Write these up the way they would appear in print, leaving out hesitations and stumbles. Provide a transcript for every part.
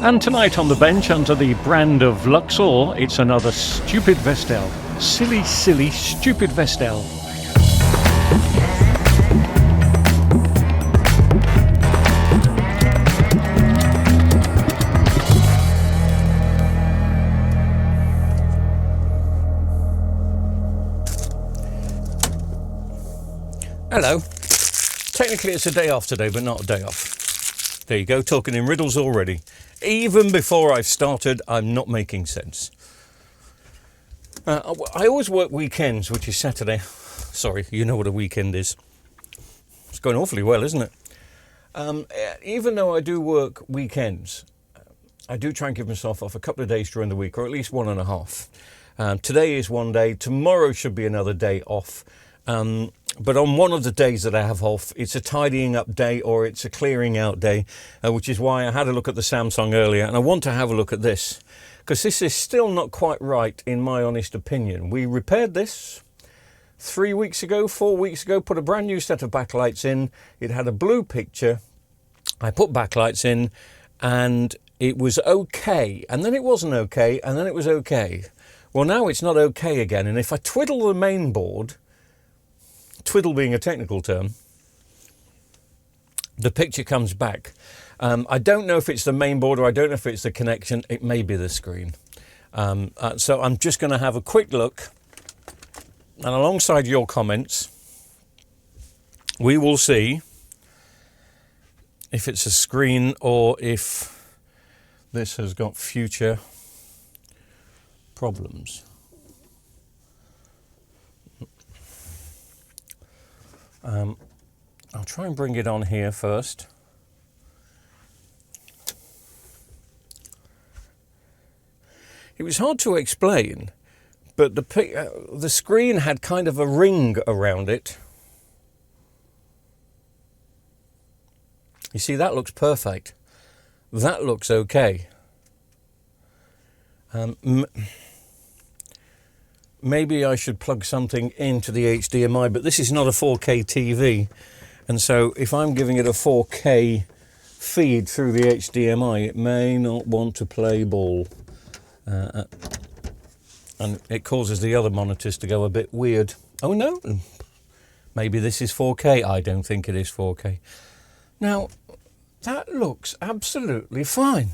And tonight on the bench, under the brand of Luxor, it's another stupid Vestel. Silly, silly, stupid Vestel. Hello. Technically it's a day off today, but not a day off. There you go, talking in riddles already. Even before I've started, I'm not making sense. I always work weekends, which is Saturday. Sorry, you know what a weekend is. It's going awfully well, isn't it? Even though I do work weekends, I do try and give myself off a couple of days during the week, or at least 1.5. Today is one day, tomorrow should be another day off. But on one of the days that I have off, it's a tidying up day or it's a clearing out day, which is why I had a look at the Samsung earlier, and I want to have a look at this, because this is still not quite right in my honest opinion. We repaired this 4 weeks ago, put a brand new set of backlights in. It had a blue picture. I put backlights in and it was okay, and then it wasn't okay, and then it was okay. Well, now it's not okay again, and if I twiddle the main board, twiddle being a technical term, the picture comes back. I don't know if it's the main board or I don't know if it's the connection. It may be the screen. So I'm just going to have a quick look, and alongside your comments we will see if it's a screen or if this has got future problems. I'll try and bring it on here first. It was hard to explain, but the screen had kind of a ring around it. You see, that looks perfect. That looks okay. Maybe I should plug something into the HDMI, but this is not a 4K TV. And so if I'm giving it a 4K feed through the HDMI, it may not want to play ball. And it causes the other monitors to go a bit weird. Oh no, maybe this is 4K. I don't think it is 4K. Now, that looks absolutely fine.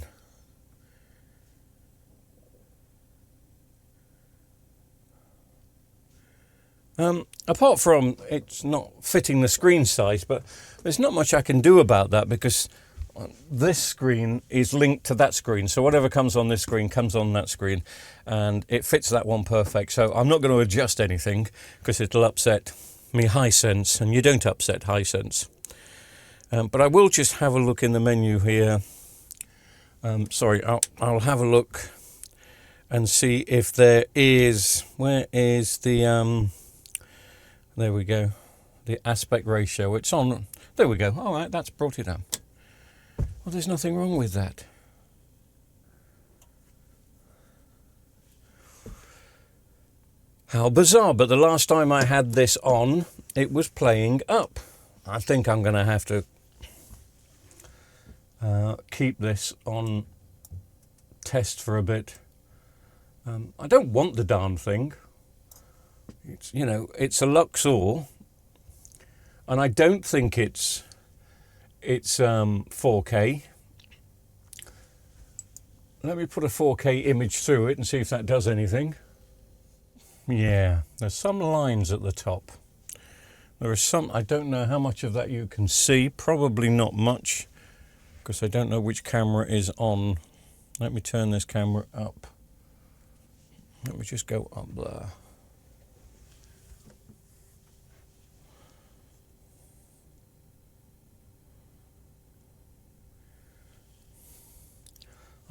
Apart from it's not fitting the screen size, but there's not much I can do about that because this screen is linked to that screen. So whatever comes on this screen comes on that screen, and it fits that one perfect. So I'm not going to adjust anything because it'll upset me Hisense, and you don't upset Hisense. But I will just have a look in the menu here. Sorry, I'll have a look and see if there is, where is the there we go, the aspect ratio. It's on, there we go. All right, that's brought it up. Well, there's nothing wrong with that. How bizarre, but the last time I had this on, it was playing up. I think I'm going to have to keep this on test for a bit. I don't want the darn thing. It's, you know, it's a Luxor, and I don't think it's 4K. Let me put a 4K image through it and see if that does anything. Yeah, there's some lines at the top. There are some, I don't know how much of that you can see, probably not much, because I don't know which camera is on. Let me turn this camera up. Let me just go up there.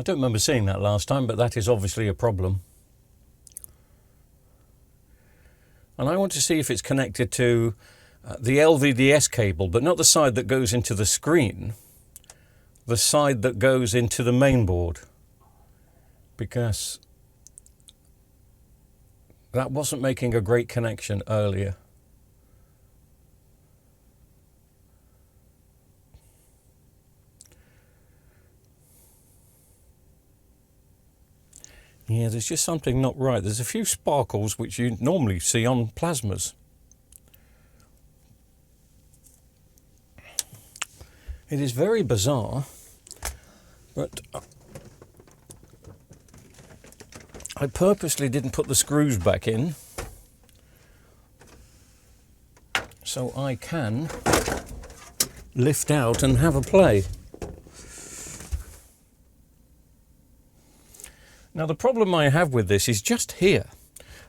I don't remember seeing that last time, but that is obviously a problem. And I want to see if it's connected to the LVDS cable, but not the side that goes into the screen, the side that goes into the main board, because that wasn't making a great connection earlier. Yeah, there's just something not right. There's a few sparkles which you normally see on plasmas. It is very bizarre, but I purposely didn't put the screws back in so I can lift out and have a play. Now the problem I have with this is just here.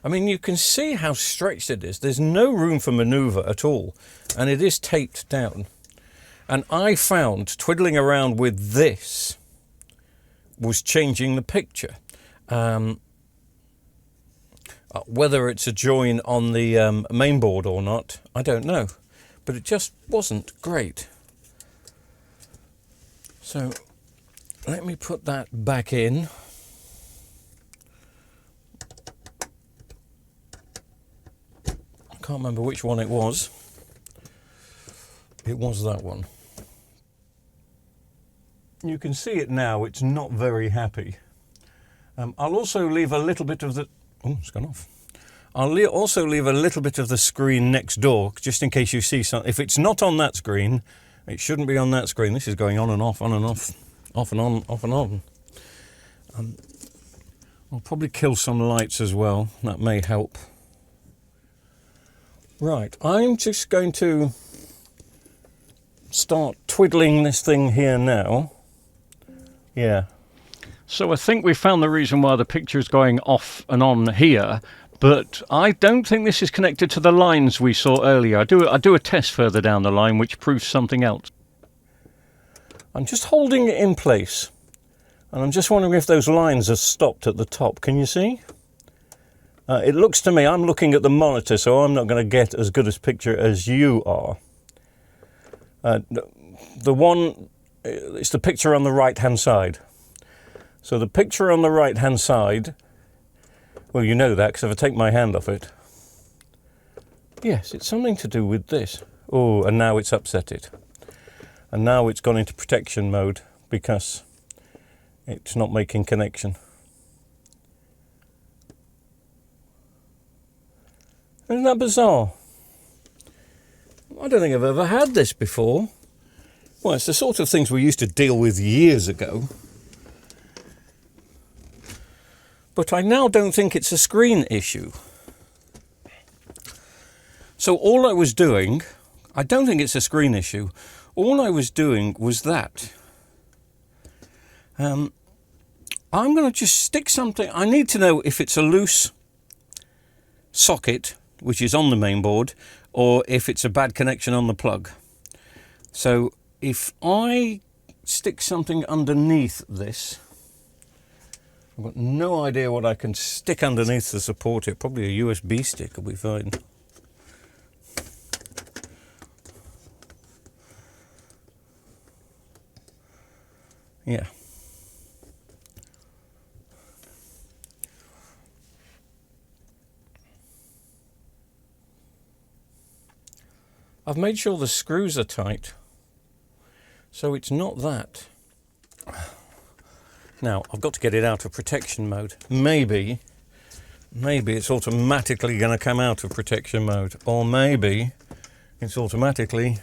I mean, you can see how stretched it is. There's no room for manoeuvre at all, and it is taped down. And I found twiddling around with this was changing the picture. Whether it's a join on the main board or not, I don't know. But it just wasn't great. So let me put that back in. I can't remember which one it was. It was that one. You can see it now, it's not very happy. I'll also leave a little bit of the... Oh, it's gone off. I'll also leave a little bit of the screen next door, just in case you see something. If it's not on that screen, it shouldn't be on that screen. This is going on and off, on and off, off and on, off and on. I'll probably kill some lights as well. That may help. Right, I'm just going to start twiddling this thing here now. Yeah. So I think we found the reason why the picture is going off and on here, but I don't think this is connected to the lines we saw earlier. I do a test further down the line which proves something else. I'm just holding it in place, and I'm just wondering if those lines are stopped at the top. Can you see? It looks to me, I'm looking at the monitor, so I'm not going to get as good a picture as you are. The one, it's the picture on the right hand side. So the picture on the right hand side, well, you know that because if I take my hand off it, yes, it's something to do with this. Oh, and now it's upset it. And now it's gone into protection mode because it's not making connection. Isn't that bizarre? I don't think I've ever had this before. Well, it's the sort of things we used to deal with years ago. But I now don't think it's a screen issue. So all I was doing, I don't think it's a screen issue. All I was doing was that. I'm going to just stick something. I need to know if it's a loose socket, which is on the main board, or if it's a bad connection on the plug. So if I stick something underneath this, I've got no idea what I can stick underneath to support it. Probably a USB stick will be fine. Yeah. I've made sure the screws are tight, so it's not that. Now, I've got to get it out of protection mode. Maybe it's automatically going to come out of protection mode, or maybe it's automatically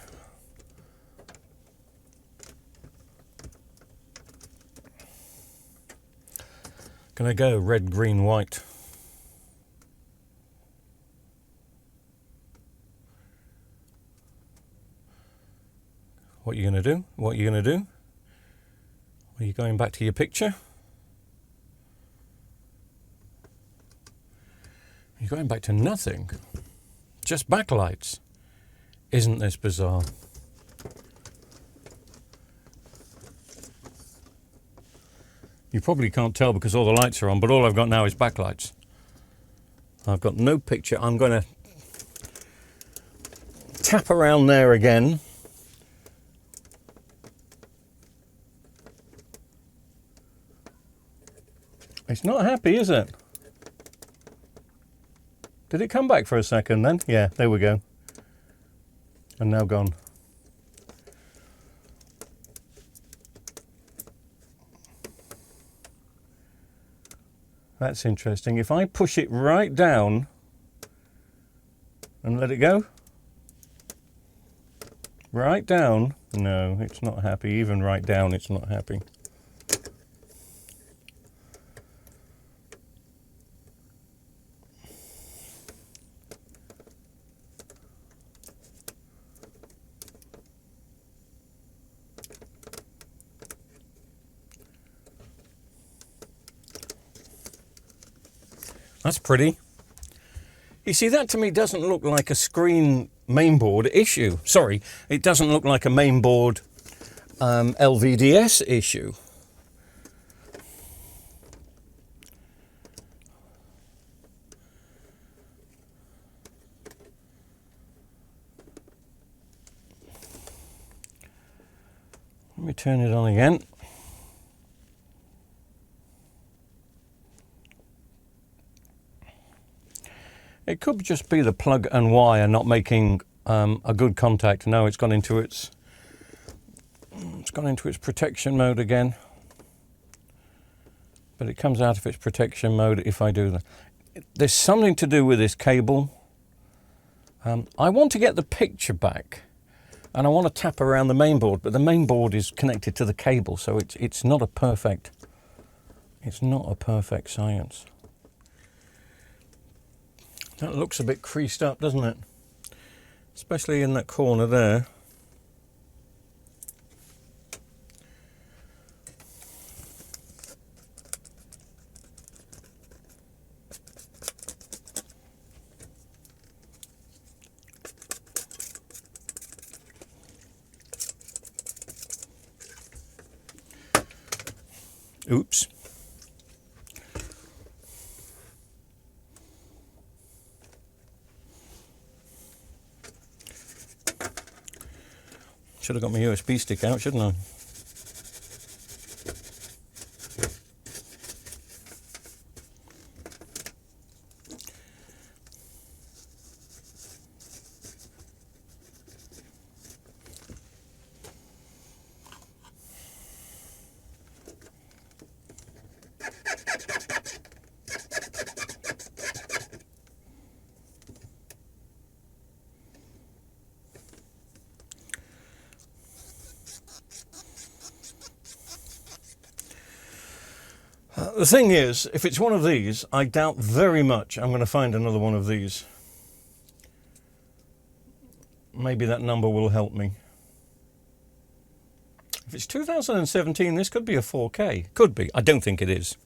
going to go red, green, white. What are you going to do? What are you going to do? Are you going back to your picture? You're going back to nothing. Just backlights. Isn't this bizarre? You probably can't tell because all the lights are on, but all I've got now is backlights. I've got no picture. I'm going to tap around there again. It's not happy, is it? Did it come back for a second then? Yeah, there we go. And now gone. That's interesting. If I push it right down and let it go, right down, no, it's not happy. Even right down, it's not happy. That's pretty. You see, that to me doesn't look like a screen mainboard issue. Sorry, it doesn't look like a mainboard LVDS issue. Let me turn it on again. It could just be the plug and wire not making a good contact. No, it's gone into its protection mode again. But it comes out of its protection mode if I do that. There's something to do with this cable. I want to get the picture back, and I want to tap around the mainboard, but the mainboard is connected to the cable, so it's not a perfect science. That looks a bit creased up, doesn't it? Especially in that corner there. Oops. Should have got my USB stick out, shouldn't I? The thing is, if it's one of these, I doubt very much I'm going to find another one of these. Maybe that number will help me. If it's 2017, this could be a 4K. Could be. I don't think it is.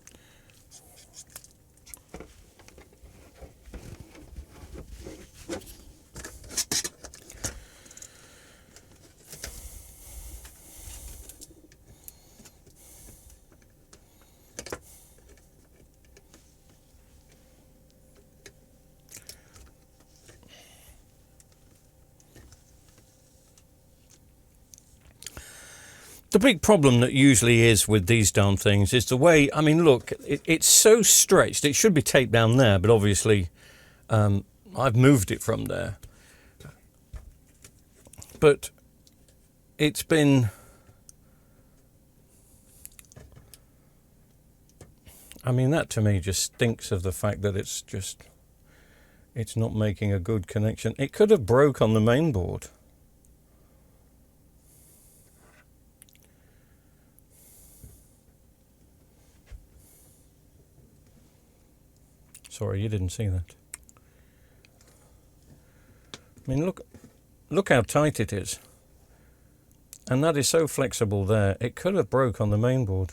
The big problem that usually is with these darn things is the way, I mean, look, it's so stretched. It should be taped down there, but obviously I've moved it from there. But it's been, I mean, that to me just stinks of the fact that it's not making a good connection. It could have broke on the main board. Sorry, you didn't see that. I mean, look how tight it is. And that is so flexible there. It could have broke on the main board.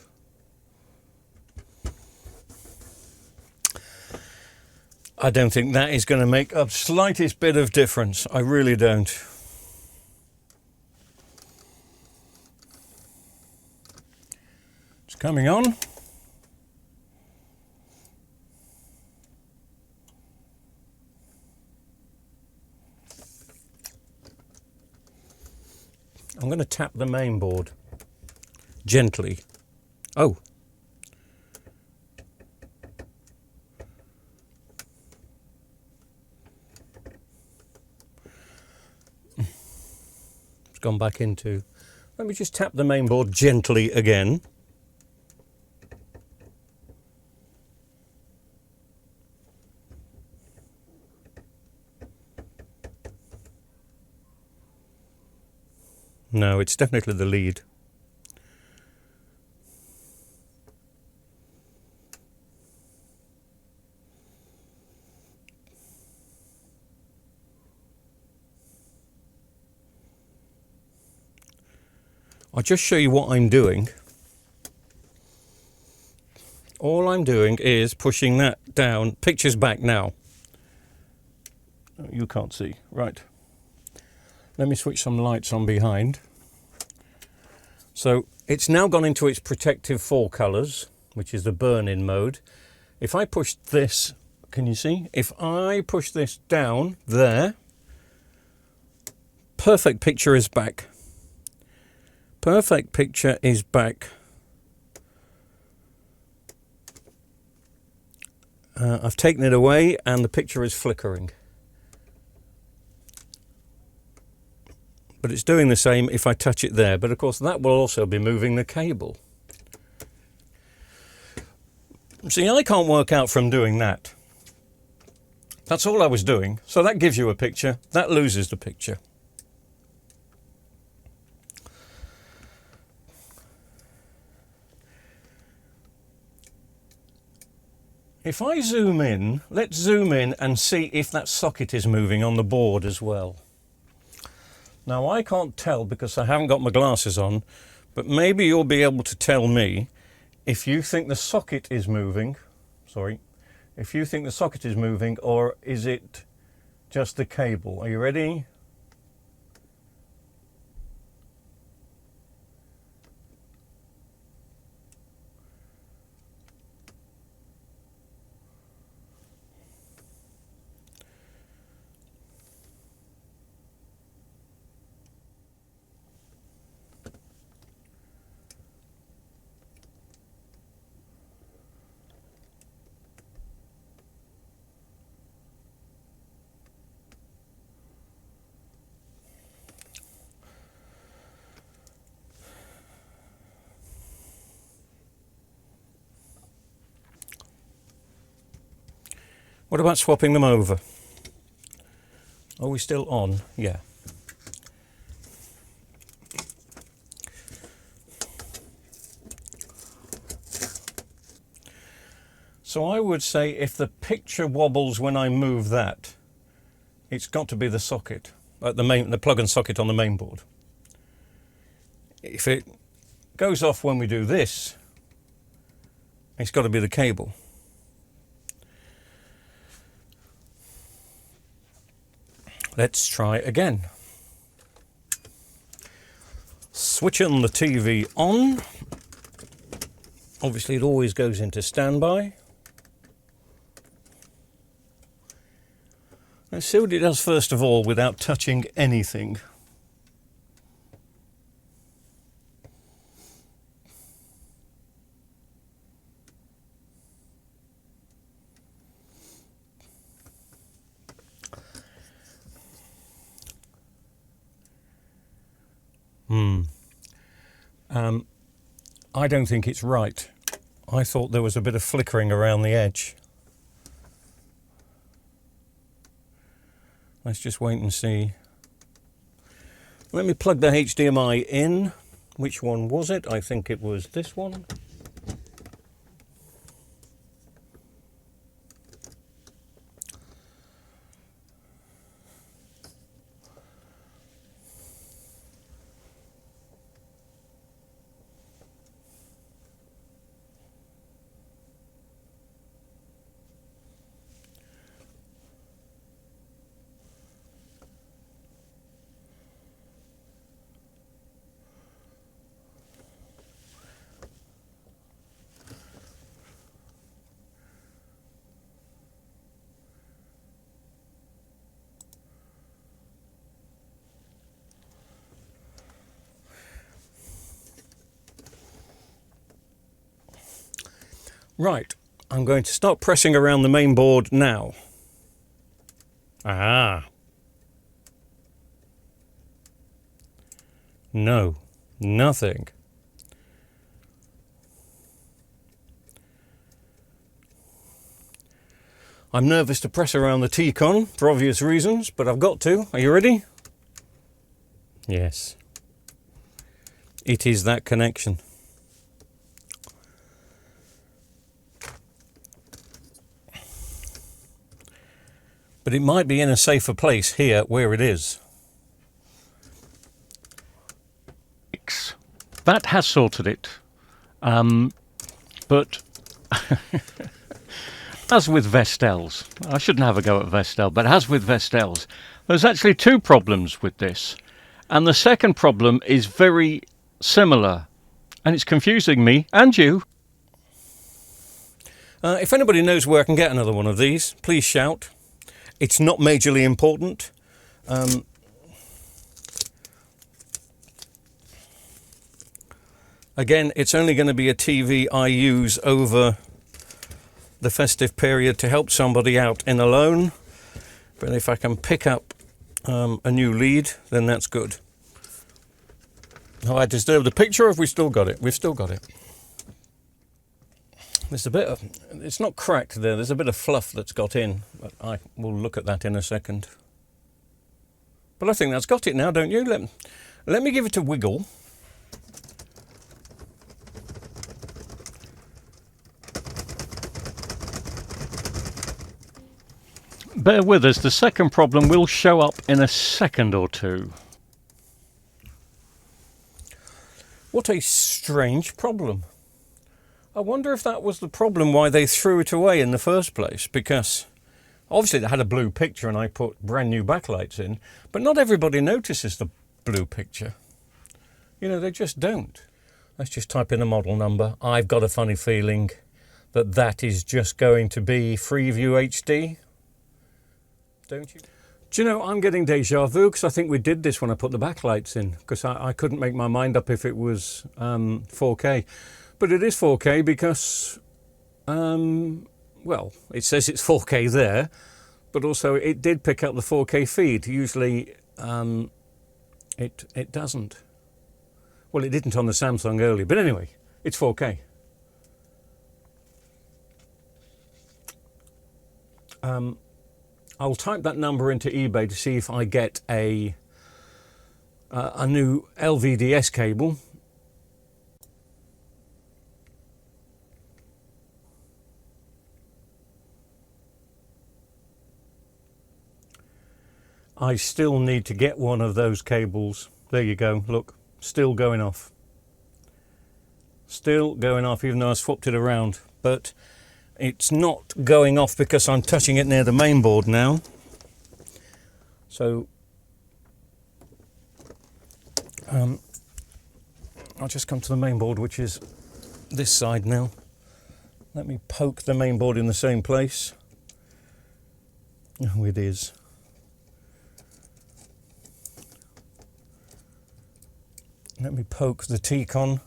I don't think that is going to make a slightest bit of difference. I really don't. It's coming on. I'm going to tap the main board gently. Oh. It's gone back into. Let me just tap the main board gently again. No, it's definitely the lead. I'll just show you what I'm doing. All I'm doing is pushing that down. Picture's back now. You can't see. Right. Let me switch some lights on behind. So it's now gone into its protective 4 colours, which is the burn-in mode. If I push this, can you see? If I push this down there, perfect picture is back. Perfect picture is back. I've taken it away and the picture is flickering. But it's doing the same if I touch it there. But of course that will also be moving the cable. See, I can't work out from doing that. That's all I was doing. So that gives you a picture. That loses the picture. If I zoom in, let's zoom in and see if that socket is moving on the board as well. Now I can't tell because I haven't got my glasses on, but maybe you'll be able to tell me if you think the socket is moving, if you think the socket is moving, or is it just the cable. Are you ready? What about swapping them over? Are we still on? Yeah. So I would say if the picture wobbles when I move that, it's got to be the socket, the plug and socket on the main board. If it goes off when we do this, it's got to be the cable. Let's try again. Switching the TV on. Obviously it always goes into standby. Let's see what it does first of all without touching anything. I don't think it's right. I thought there was a bit of flickering around the edge. Let's just wait and see. Let me plug the HDMI in. Which one was it? I think it was this one. Right, I'm going to start pressing around the main board now. Ah. No, nothing. I'm nervous to press around the T-con for obvious reasons, but I've got to. Are you ready? Yes. It is that connection. But it might be in a safer place here where it is. That has sorted it. But as with Vestels, I shouldn't have a go at Vestel, but as with Vestels, there's actually two problems with this. And the second problem is very similar. And it's confusing me and you. If anybody knows where I can get another one of these, please shout. It's not majorly important. Again, it's only going to be a TV I use over the festive period to help somebody out in a loan. But if I can pick up a new lead, then that's good. Have I disturbed the picture, or have we still got it? We've still got it. There's a bit of, it's not cracked there, there's a bit of fluff that's got in, but I will look at that in a second. But I think that's got it now, don't you? Let me give it a wiggle. Bear with us, the second problem will show up in a second or two. What a strange problem. I wonder if that was the problem why they threw it away in the first place, because obviously they had a blue picture and I put brand new backlights in, but not everybody notices the blue picture. You know, they just don't. Let's just type in a model number. I've got a funny feeling that that is just going to be Freeview HD. Don't you? Do you know, I'm getting deja vu because I think we did this when I put the backlights in, because I couldn't make my mind up if it was 4K. But it is 4K because, well, it says it's 4K there, but also it did pick up the 4K feed. Usually it doesn't. Well, it didn't on the Samsung earlier, but anyway, it's 4K. I'll type that number into eBay to see if I get a new LVDS cable. I still need to get one of those cables. There you go, look, still going off. Still going off even though I swapped it around, but it's not going off because I'm touching it near the main board now. So I'll just come to the main board, which is this side now. Let me poke the main board in the same place. Oh, it is. Let me poke the T-con.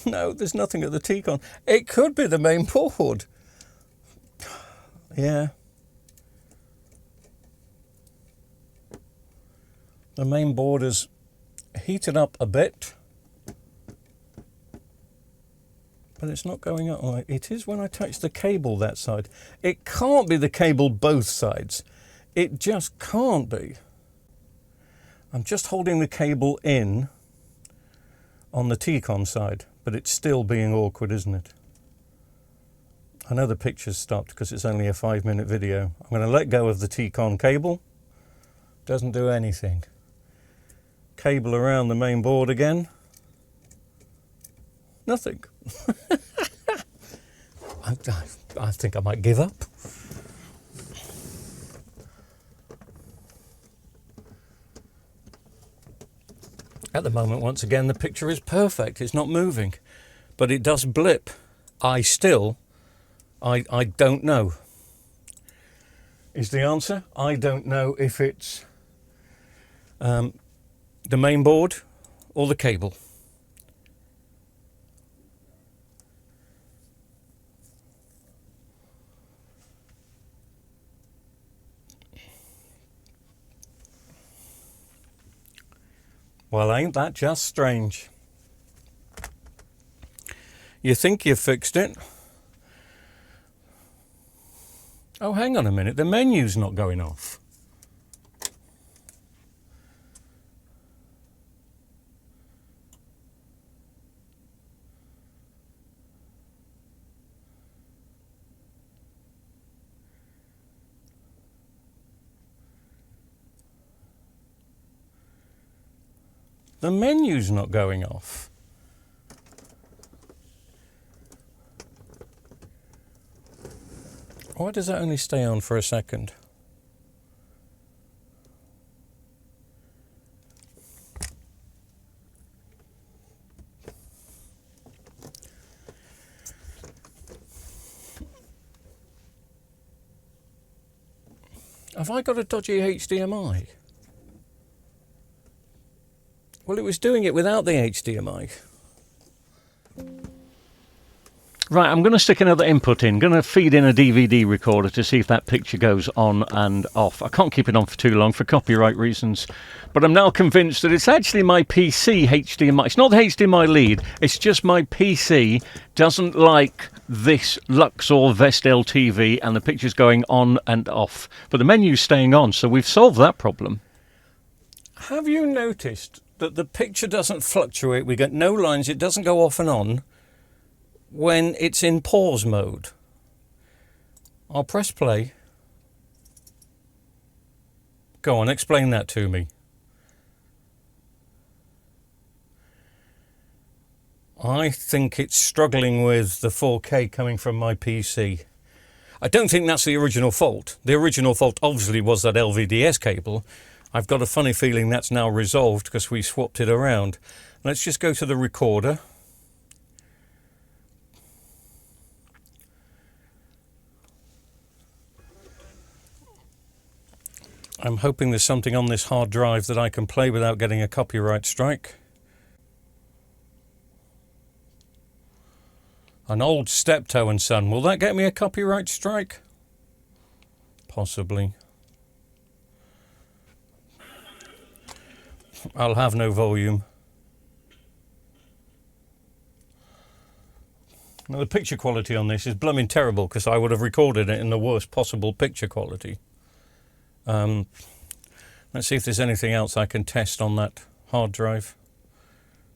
No, there's nothing at the T-con. It could be the main board. Yeah. The main board is heated up a bit. But it's not going up. Oh, it is when I touch the cable that side. It can't be the cable both sides. It just can't be. I'm just holding the cable in on the T-con side, but it's still being awkward, isn't it? I know the picture's stopped because it's only a 5-minute video. I'm going to let go of the T-con cable. Doesn't do anything. Cable around the main board again. Nothing. I think I might give up. At the moment, once again, the picture is perfect. It's not moving, but it does blip. I don't know. Is the answer? I don't know if it's the main board or the cable. Well, ain't that just strange? You think you've fixed it. Oh, hang on a minute, the menu's not going off. The menu's not going off. Why does that only stay on for a second? Have I got a dodgy HDMI? Well, it was doing it without the HDMI. Right, I'm going to stick another input in. Going to feed in a DVD recorder to see if that picture goes on and off. I can't keep it on for too long for copyright reasons, but I'm now convinced that it's actually my PC HDMI. It's not the HDMI lead, it's just my PC doesn't like this Luxor Vestel TV and the picture's going on and off, but the menu's staying on, so we've solved that problem. Have you noticed that the picture doesn't fluctuate? We get no lines, it doesn't go off and on when it's in pause mode. I'll press play. Go on, explain that to me. I think it's struggling with the 4K coming from my PC. I don't think that's the original fault. The original fault obviously was that LVDS cable. I've got a funny feeling that's now resolved because we swapped it around. Let's just go to the recorder. I'm hoping there's something on this hard drive that I can play without getting a copyright strike. An old Steptoe and Son. Will that get me a copyright strike? Possibly. I'll have no volume. Now, the picture quality on this is blooming terrible because I would have recorded it in the worst possible picture quality. Let's see if there's anything else I can test on that hard drive.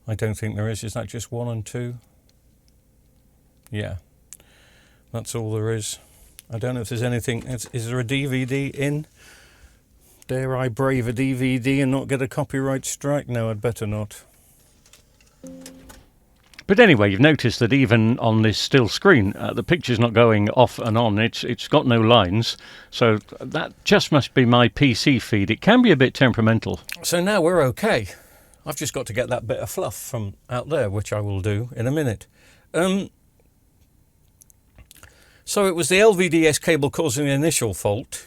I don't think there is. Is that just 1 and 2? Yeah, that's all there is. I don't know if there's anything. Is there a DVD in? Dare I brave a DVD and not get a copyright strike? No, I'd better not. But anyway, you've noticed that even on this still screen, the picture's not going off and on. It's got no lines, so that just must be my PC feed. It can be a bit temperamental. So now we're okay. I've just got to get that bit of fluff from out there, which I will do in a minute. So it was the LVDS cable causing the initial fault.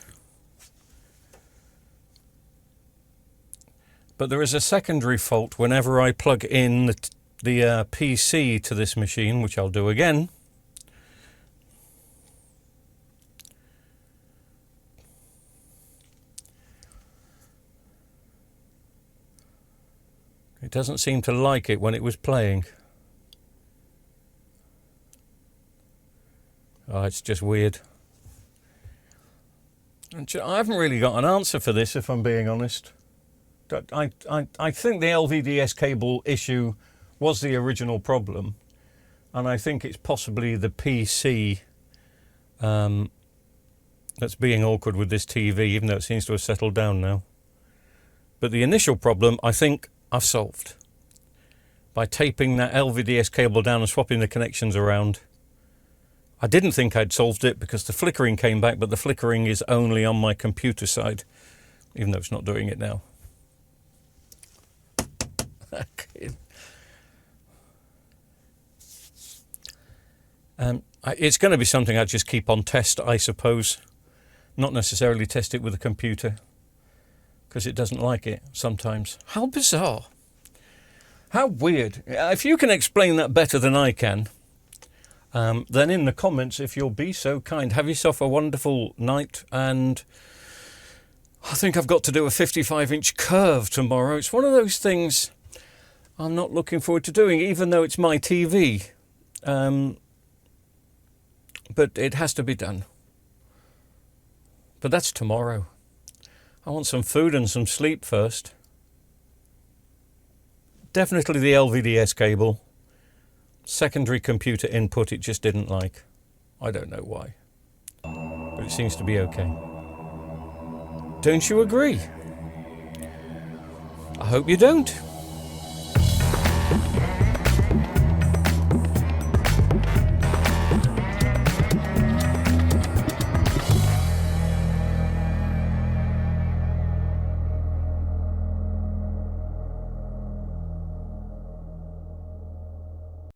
But there is a secondary fault whenever I plug in the PC to this machine, which I'll do again. It doesn't seem to like it when it was playing. Oh, it's just weird. I haven't really got an answer for this, if I'm being honest. I think the LVDS cable issue was the original problem, and I think it's possibly the PC that's being awkward with this TV, even though it seems to have settled down now. But the initial problem, I think I've solved. By taping that LVDS cable down and swapping the connections around. I didn't think I'd solved it because the flickering came back, but the flickering is only on my computer side, even though it's not doing it now. It's going to be something I just keep on test, I suppose. Not necessarily test it with a computer, because it doesn't like it sometimes. How bizarre. How weird. If you can explain that better than I can, then in the comments, if you'll be so kind, have yourself a wonderful night. And I think I've got to do a 55-inch curve tomorrow. It's one of those things I'm not looking forward to doing, even though it's my TV. But it has to be done. But that's tomorrow. I want some food and some sleep first. Definitely the LVDS cable. Secondary computer input it just didn't like. I don't know why. But it seems to be okay. Don't you agree? I hope you don't.